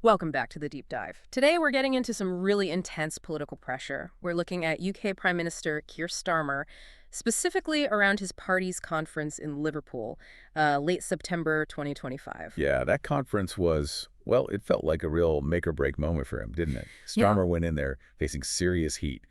Welcome back to the deep dive. Today we're getting into some really intense political pressure. We're looking at UK Prime Minister Keir Starmer, specifically around his party's conference in Liverpool, late September 2025. Yeah, that conference was, well, it felt like a real make-or-break moment for him, didn't it? Yeah, Starmer went in there facing serious heat,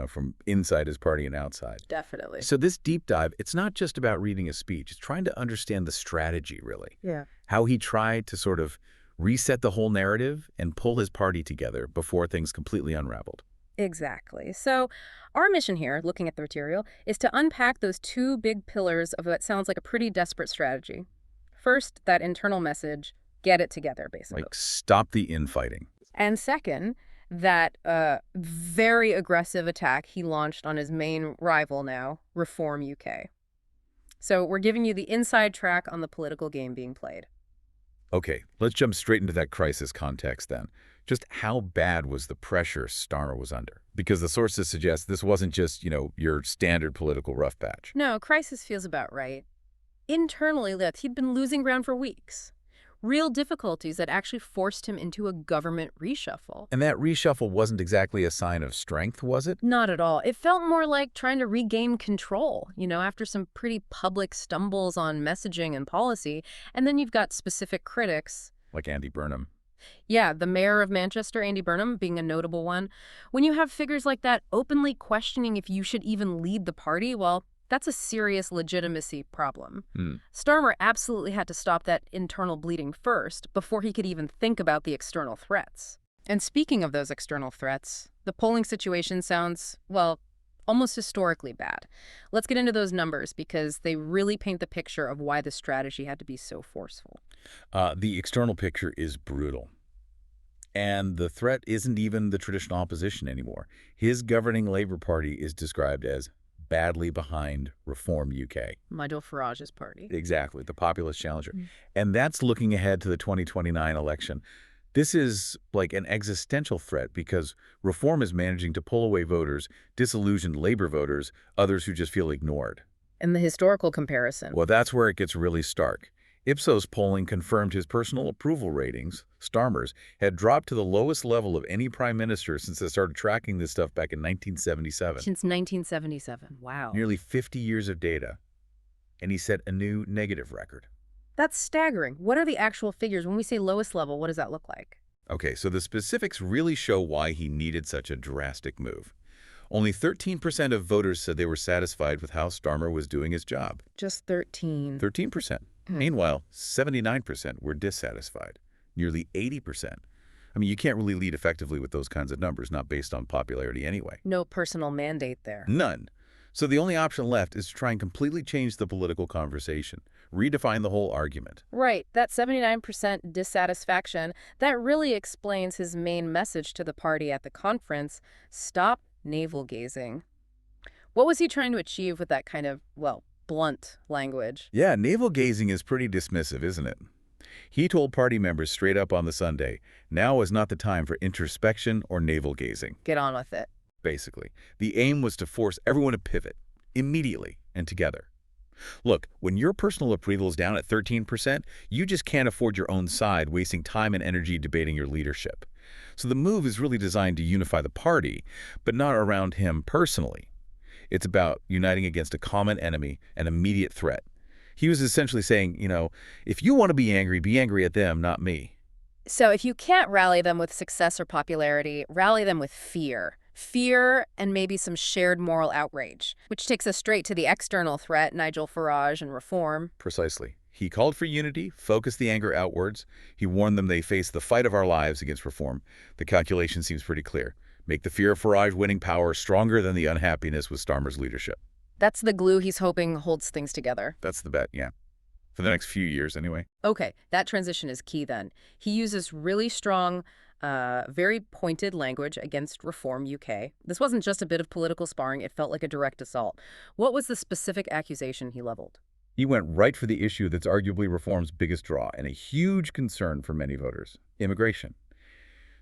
from inside his party and outside. definitely. So this deep dive, it's not just about reading a speech. It's trying to understand the strategy, really. Yeah. How he tried to sort of reset the whole narrative and pull his party together before things completely unraveled. Exactly. So our mission here, looking at the material, is to unpack those two big pillars of what sounds like a pretty desperate strategy. First, that internal message, get it together, basically. Like, stop the infighting. And second, that very aggressive attack he launched on his main rival now, Reform UK. So we're giving you the inside track on the political game being played. Okay, let's jump straight into that crisis context then. Just how bad was the pressure Starmer was under? Because the sources suggest this wasn't just, your standard political rough patch. No, crisis feels about right. Internally, he'd been losing ground for weeks. Real difficulties that actually forced him into a government reshuffle. And that reshuffle wasn't exactly a sign of strength, was it? Not at all. It felt more like trying to regain control, after some pretty public stumbles on messaging and policy. And then you've got specific critics. Like Andy Burnham. Yeah, the mayor of Manchester, Andy Burnham, being a notable one. When you have figures like that openly questioning if you should even lead the party, well, that's a serious legitimacy problem. Starmer absolutely had to stop that internal bleeding first before he could even think about the external threats. And speaking of those external threats, the polling situation sounds, well, almost historically bad. Let's get into those numbers because they really paint the picture of why the strategy had to be so forceful. The external picture is brutal. And the threat isn't even the traditional opposition anymore. His governing Labour Party is described as badly behind Reform UK. Nigel Farage's party. Exactly, the populist challenger. And that's looking ahead to the 2029 election. This is like an existential threat because Reform is managing to pull away voters, disillusioned Labour voters, others who just feel ignored. And the historical comparison. Well, that's where it gets really stark. Ipsos polling confirmed his personal approval ratings, Starmer's, had dropped to the lowest level of any prime minister since they started tracking this stuff back in 1977. Since 1977. Wow. Nearly 50 years of data. And he set a new negative record. That's staggering. What are the actual figures? When we say lowest level, what does that look like? Okay, so the specifics really show why he needed such a drastic move. Only 13% of voters said they were satisfied with how Starmer was doing his job. Just 13. 13%. Meanwhile, 79% were dissatisfied. Nearly 80%. I mean, you can't really lead effectively with those kinds of numbers, not based on popularity anyway. No personal mandate there. None. So the only option left is to try and completely change the political conversation, redefine the whole argument. Right. That 79% dissatisfaction, that really explains his main message to the party at the conference: stop navel-gazing. What was he trying to achieve with that kind of, well, blunt language? Yeah, navel-gazing is pretty dismissive, isn't it? He told party members straight up on the Sunday, now is not the time for introspection or navel-gazing. Get on with it. Basically, the aim was to force everyone to pivot, immediately and together. Look, when your personal approval is down at 13%, you just can't afford your own side wasting time and energy debating your leadership. So the move is really designed to unify the party, but not around him personally. It's about uniting against a common enemy, an immediate threat. He was essentially saying, if you want to be angry at them, not me. So if you can't rally them with success or popularity, rally them with fear. Fear and maybe some shared moral outrage, which takes us straight to the external threat, Nigel Farage and Reform. Precisely. He called for unity, focused the anger outwards. He warned them they face the fight of our lives against Reform. The calculation seems pretty clear. Make the fear of Farage winning power stronger than the unhappiness with Starmer's leadership. That's the glue he's hoping holds things together. That's the bet, yeah. For the next few years, anyway. Okay, that transition is key then. He uses really strong, very pointed language against Reform UK. This wasn't just a bit of political sparring, it felt like a direct assault. What was the specific accusation he leveled? He went right for the issue that's arguably Reform's biggest draw and a huge concern for many voters: immigration.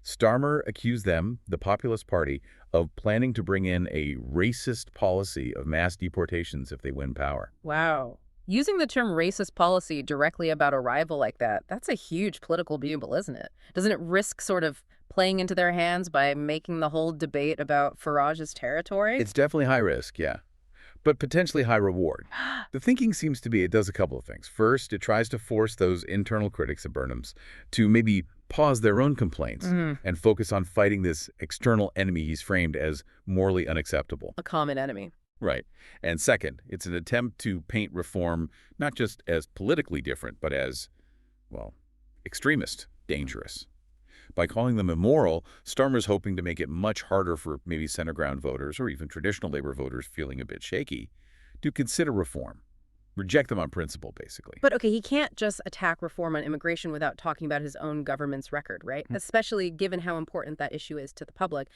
Starmer accused them, the Populist Party, of planning to bring in a racist policy of mass deportations if they win power. Wow. Using the term racist policy directly about a rival like that, that's a huge political gamble, isn't it? Doesn't it risk sort of playing into their hands by making the whole debate about Farage's territory? It's definitely high risk, yeah, but potentially high reward. The thinking seems to be it does a couple of things. First, it tries to force those internal critics of Burnham's to maybe pause their own complaints and focus on fighting this external enemy he's framed as morally unacceptable. A common enemy. Right. And second, it's an attempt to paint reform not just as politically different, but as, well, extremist, dangerous. By calling them immoral, Starmer's hoping to make it much harder for maybe center ground voters or even traditional labor voters feeling a bit shaky to consider reform. Reject them on principle, basically. But okay, he can't just attack reform on immigration without talking about his own government's record, right? Especially given how important that issue is to the public.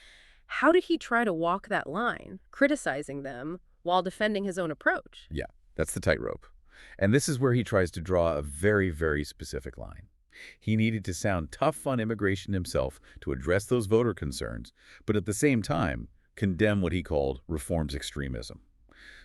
How did he try to walk that line, criticizing them while defending his own approach? Yeah, that's the tightrope. And this is where he tries to draw a very, very specific line. He needed to sound tough on immigration himself to address those voter concerns, but at the same time, condemn what he called reform's extremism.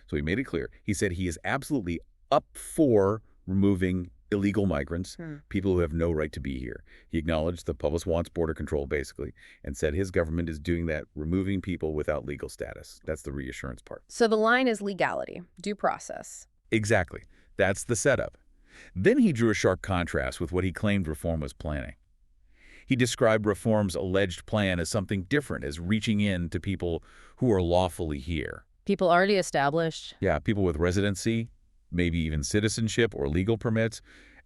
So he made it clear. He said he is absolutely up for removing illegal migrants, people who have no right to be here. He acknowledged the public wants border control, basically, and said his government is doing that, removing people without legal status. That's the reassurance part. So the line is legality, due process. Exactly. That's the setup. Then he drew a sharp contrast with what he claimed reform was planning. He described reform's alleged plan as something different, as reaching in to people who are lawfully here. People already established. Yeah, people with residency, maybe even citizenship or legal permits,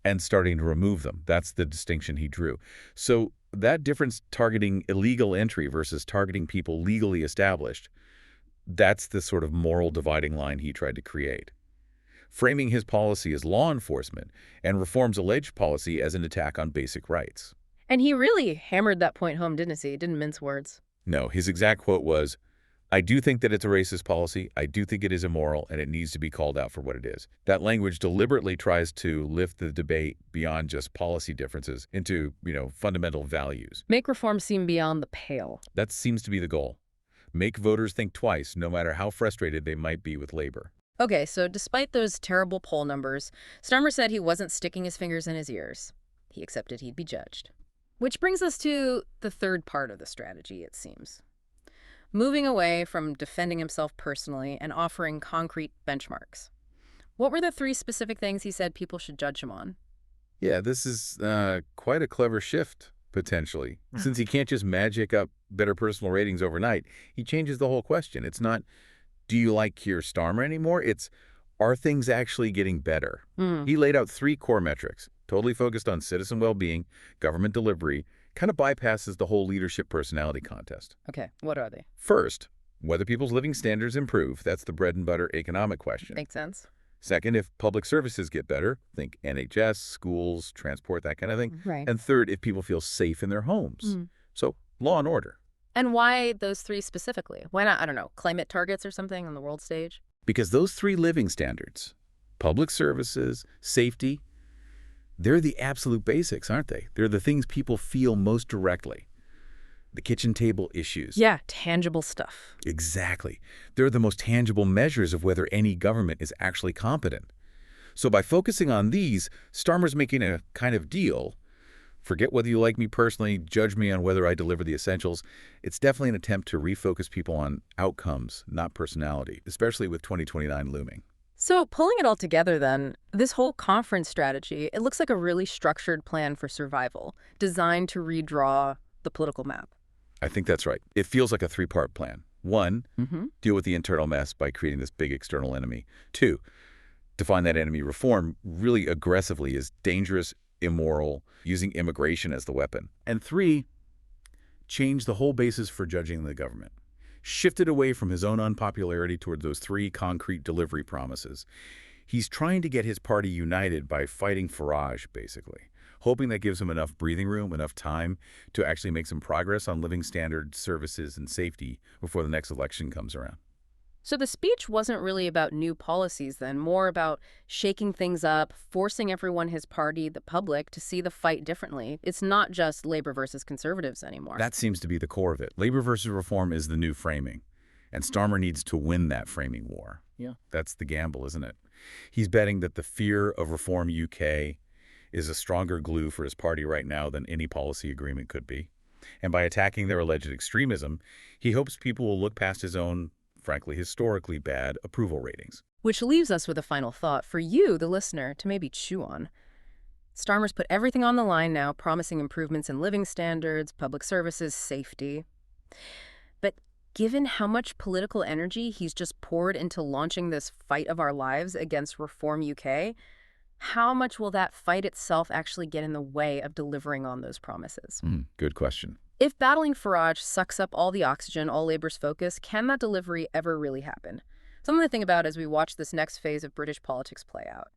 and starting to remove them. That's the distinction he drew. So that difference targeting illegal entry versus targeting people legally established, that's the sort of moral dividing line he tried to create. Framing his policy as law enforcement and reform's alleged policy as an attack on basic rights. And he really hammered that point home, didn't he? He didn't mince words. No, his exact quote was, "I do think that it's a racist policy. I do think it is immoral, and it needs to be called out for what it is." That language deliberately tries to lift the debate beyond just policy differences into, fundamental values. Make reform seem beyond the pale. That seems to be the goal. Make voters think twice, no matter how frustrated they might be with labor. Okay, so despite those terrible poll numbers, Starmer said he wasn't sticking his fingers in his ears. He accepted he'd be judged. Which brings us to the third part of the strategy, it seems. Moving away from defending himself personally and offering concrete benchmarks. What were the 3 specific things he said people should judge him on? Yeah, this is quite a clever shift, potentially. Since he can't just magic up better personal ratings overnight, he changes the whole question. It's not, do you like Keir Starmer anymore? It's, are things actually getting better? He laid out 3 core metrics, totally focused on citizen well-being, government delivery, kind of bypasses the whole leadership personality contest. Okay, what are they? First, whether people's living standards improve. That's the bread and butter economic question. Makes sense. Second, if public services get better, think NHS, schools, transport, that kind of thing. Right. And third, if people feel safe in their homes. So law and order. And why those 3 specifically? Why not, I don't know, climate targets or something on the world stage? Because those 3 living standards, public services, safety, they're the absolute basics, aren't they? They're the things people feel most directly. The kitchen table issues. Yeah, tangible stuff. Exactly. They're the most tangible measures of whether any government is actually competent. So by focusing on these, Starmer's making a kind of deal. Forget whether you like me personally, judge me on whether I deliver the essentials. It's definitely an attempt to refocus people on outcomes, not personality, especially with 2029 looming. So pulling it all together then, this whole conference strategy, it looks like a really structured plan for survival, designed to redraw the political map. I think that's right. It feels like a 3-part plan. 1, deal with the internal mess by creating this big external enemy. 2, define that enemy, reform really aggressively as dangerous, immoral, using immigration as the weapon. And 3, change the whole basis for judging the government. Shifted away from his own unpopularity toward those 3 concrete delivery promises. He's trying to get his party united by fighting Farage, basically, hoping that gives him enough breathing room, enough time to actually make some progress on living standards, services, and safety before the next election comes around. So the speech wasn't really about new policies then, more about shaking things up, forcing everyone, his party, the public, to see the fight differently. It's not just labor versus conservatives anymore. That seems to be the core of it. Labor versus reform is the new framing, and Starmer needs to win that framing war. Yeah. That's the gamble, isn't it? He's betting that the fear of Reform UK is a stronger glue for his party right now than any policy agreement could be. And by attacking their alleged extremism, he hopes people will look past his own, frankly, historically bad approval ratings. Which leaves us with a final thought for you, the listener, to maybe chew on. Starmer's put everything on the line now, promising improvements in living standards, public services, safety. But given how much political energy he's just poured into launching this fight of our lives against Reform UK, how much will that fight itself actually get in the way of delivering on those promises? Good question. If battling Farage sucks up all the oxygen, all Labour's focus, can that delivery ever really happen? Something to think about as we watch this next phase of British politics play out.